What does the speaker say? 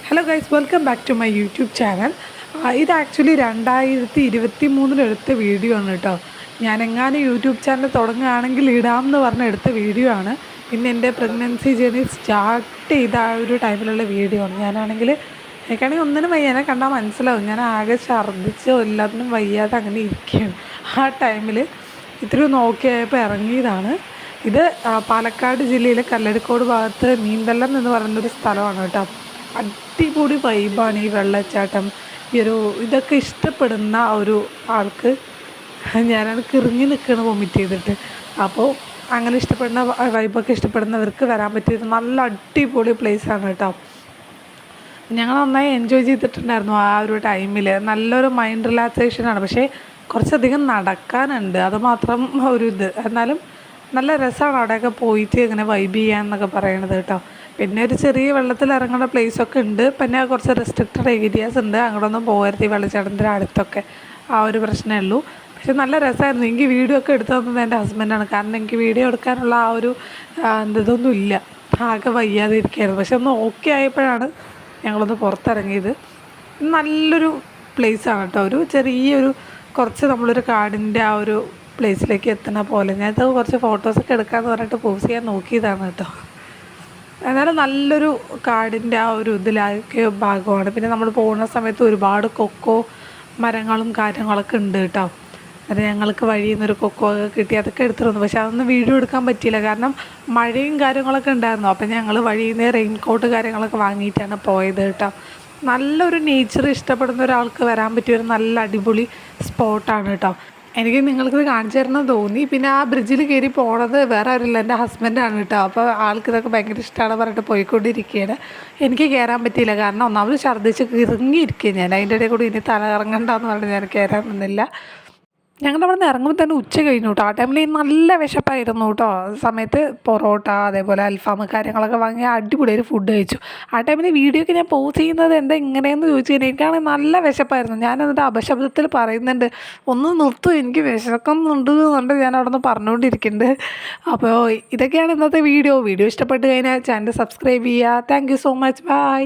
Hello guys, welcome back to my YouTube channel. ഇത് actually 2023 എടുത്ത video ആണ് കേട്ടോ. ഞാനെങ്ങാനും യൂട്യൂബ് ചാനൽ തുടങ്ങുകയാണെങ്കിൽ ഇടാമെന്ന് പറഞ്ഞ് എടുത്ത വീഡിയോ ആണ്. പിന്നെ എൻ്റെ പ്രഗ്നൻസി ജേർണി സ്റ്റാർട്ട് ചെയ്ത ആ ഒരു ടൈമിലുള്ള വീഡിയോ ആണ്. എനിക്കാണെങ്കിൽ ഒന്നിനും വയ്യ, എന്നെ കണ്ടാൽ മനസ്സിലാവും. ഞാൻ ആകെ ഛർദ്ദിച്ചോ എല്ലാത്തിനും വയ്യാതെ അങ്ങനെ ഇരിക്കുകയാണ്. ആ ടൈമിൽ ഇത്തിരി നോക്കിയായപ്പോൾ ഇറങ്ങിയതാണ്. ഇത് പാലക്കാട് ജില്ലയിലെ കല്ലടിക്കോട് ഭാഗത്ത് നീന്തലം എന്ന് പറയുന്നൊരു സ്ഥലമാണ് കേട്ടോ. അടിപൊളി വൈബാണ് ഈ വെള്ളച്ചാട്ടം. ഇതൊക്കെ ഇഷ്ടപ്പെടുന്ന ഒരു ആൾക്ക് ഞാനാണ് കിറങ്ങി നിൽക്കണം വൊമിറ്റ് ചെയ്തിട്ട്. അപ്പോൾ അങ്ങനെ ഇഷ്ടപ്പെടുന്ന വൈബൊക്കെ ഇഷ്ടപ്പെടുന്നവർക്ക് വരാൻ പറ്റിയത് നല്ല അടിപൊളി പ്ലേസാണ് കേട്ടോ. ഞങ്ങൾ നന്നായി എൻജോയ് ചെയ്തിട്ടുണ്ടായിരുന്നു ആ ഒരു ടൈമിൽ. നല്ലൊരു മൈൻഡ് റിലാക്സേഷനാണ്. പക്ഷേ കുറച്ചധികം നടക്കാനുണ്ട്, അതുമാത്രം എന്നാലും നല്ല രസമാണ് അവിടെയൊക്കെ പോയിട്ട് ഇങ്ങനെ വൈബ് ചെയ്യാമെന്നൊക്കെ പറയണത് കേട്ടോ. പിന്നെ ഒരു ചെറിയ വെള്ളത്തിൽ ഇറങ്ങുന്ന പ്ലേസൊക്കെ ഉണ്ട്. പിന്നെ കുറച്ച് റെസ്ട്രിക്റ്റഡ് ഏരിയാസ് ഉണ്ട്, അങ്ങോട്ടൊന്നും പോകരുത് ഈ വെള്ളച്ചാട്ടത്തിൻ്റെ അടുത്തൊക്കെ. ആ ഒരു പ്രശ്നമേ ഉള്ളൂ. പക്ഷെ നല്ല രസമായിരുന്നു. എനിക്ക് വീഡിയോ ഒക്കെ എടുത്തു തന്നത് എൻ്റെ ഹസ്ബൻഡാണ്. കാരണം എനിക്ക് വീഡിയോ എടുക്കാനുള്ള ആ ഒരു ഇതൊന്നും ഇല്ല, ആകെ വയ്യാതെ ഇരിക്കുകയായിരുന്നു. പക്ഷെ ഒന്ന് ഓക്കെ ആയപ്പോഴാണ് ഞങ്ങളൊന്ന് പുറത്തിറങ്ങിയത്. നല്ലൊരു പ്ലേസാണ് കേട്ടോ. കുറച്ച് നമ്മളൊരു കാടിൻ്റെ ആ ഒരു പ്ലേസിലേക്ക് എത്തുന്ന പോലെ. ഞാനത് കുറച്ച് ഫോട്ടോസൊക്കെ എടുക്കാമെന്ന് പറഞ്ഞിട്ട് പോസ് ചെയ്യാൻ നോക്കിയതാണ് കേട്ടോ. എന്നാലും നല്ലൊരു കാടിൻ്റെ ആ ഒരു ഇതിലാക്കിയ ഭാഗമാണ്. പിന്നെ നമ്മൾ പോകുന്ന സമയത്ത് ഒരുപാട് കൊക്കോ മരങ്ങളും കാര്യങ്ങളൊക്കെ ഉണ്ട് കേട്ടോ. അത് ഞങ്ങൾക്ക് വഴിയിൽ നിന്നൊരു കൊക്കോ ഒക്കെ കിട്ടി, അതൊക്കെ എടുത്തിരുന്നു. പക്ഷെ അതൊന്നും വീഡിയോ എടുക്കാൻ പറ്റിയില്ല, കാരണം മഴയും കാര്യങ്ങളൊക്കെ ഉണ്ടായിരുന്നു. അപ്പം ഞങ്ങൾ വഴിയിൽ നിന്ന് റെയിൻ കോട്ട് കാര്യങ്ങളൊക്കെ വാങ്ങിയിട്ടാണ് പോയത് കേട്ടോ. നല്ലൊരു നേച്ചർ ഇഷ്ടപ്പെടുന്ന ഒരാൾക്ക് വരാൻ പറ്റിയൊരു നല്ല അടിപൊളി സ്പോട്ടാണ് കേട്ടോ. എനിക്ക് നിങ്ങൾക്കിത് കാണിച്ചു തരണം തോന്നി. പിന്നെ ആ ബ്രിഡ്ജിൽ കയറി പോണത് വേറെ ആരുമില്ല, എൻ്റെ ഹസ്ബൻഡാണ് കേട്ടോ. അപ്പോൾ ആൾക്കിതൊക്കെ ഭയങ്കര ഇഷ്ടമാണ് പറഞ്ഞിട്ട് പോയിക്കൊണ്ടിരിക്കുകയാണ്. എനിക്ക് കയറാൻ പറ്റിയില്ല, കാരണം ഒന്നാമത് ഛർദ്ദിച്ച് ഇറങ്ങിയിരിക്കുക ഞാൻ. അതിൻ്റെ ഇടയിൽ കൂടി ഇനി തല ഇറങ്ങണ്ടെന്ന് പറഞ്ഞിട്ട് ഞാൻ കയറാൻ നിന്നില്ല. ഞങ്ങളുടെ അവിടെ നിന്ന് ഇറങ്ങുമ്പോൾ തന്നെ ഉച്ച കഴിഞ്ഞു കേട്ടോ. ആ ടൈമിൽ നല്ല വിശപ്പായിരുന്നു കേട്ടോ. സമയത്ത് പൊറോട്ട അതേപോലെ അൽഫാം കാര്യങ്ങളൊക്കെ വാങ്ങി അടിപൊളിയൊരു ഫുഡ് കഴിച്ചു. ആ ടൈമിൽ വീഡിയോയ്ക്ക് ഞാൻ പോസ് ചെയ്യുന്നത് എന്താ ഇങ്ങനെയെന്ന് ചോദിച്ചു കഴിഞ്ഞാൽ എനിക്കാണെങ്കിൽ നല്ല വിശപ്പായിരുന്നു. ഞാൻ എന്നിട്ട് അപശബ്ദത്തിൽ പറയുന്നുണ്ട്, ഒന്ന് നിർത്തും, എനിക്ക് വിശക്കുന്നുണ്ട് എന്നുണ്ട് ഞാൻ അവിടെ നിന്ന് പറഞ്ഞുകൊണ്ടിരിക്കുന്നുണ്ട്. അപ്പോൾ ഇതൊക്കെയാണ് ഇന്നത്തെ വീഡിയോ. ഇഷ്ടപ്പെട്ട് കഴിഞ്ഞാൽ ചാനൽ സബ്സ്ക്രൈബ് ചെയ്യുക. Thank you so much. By.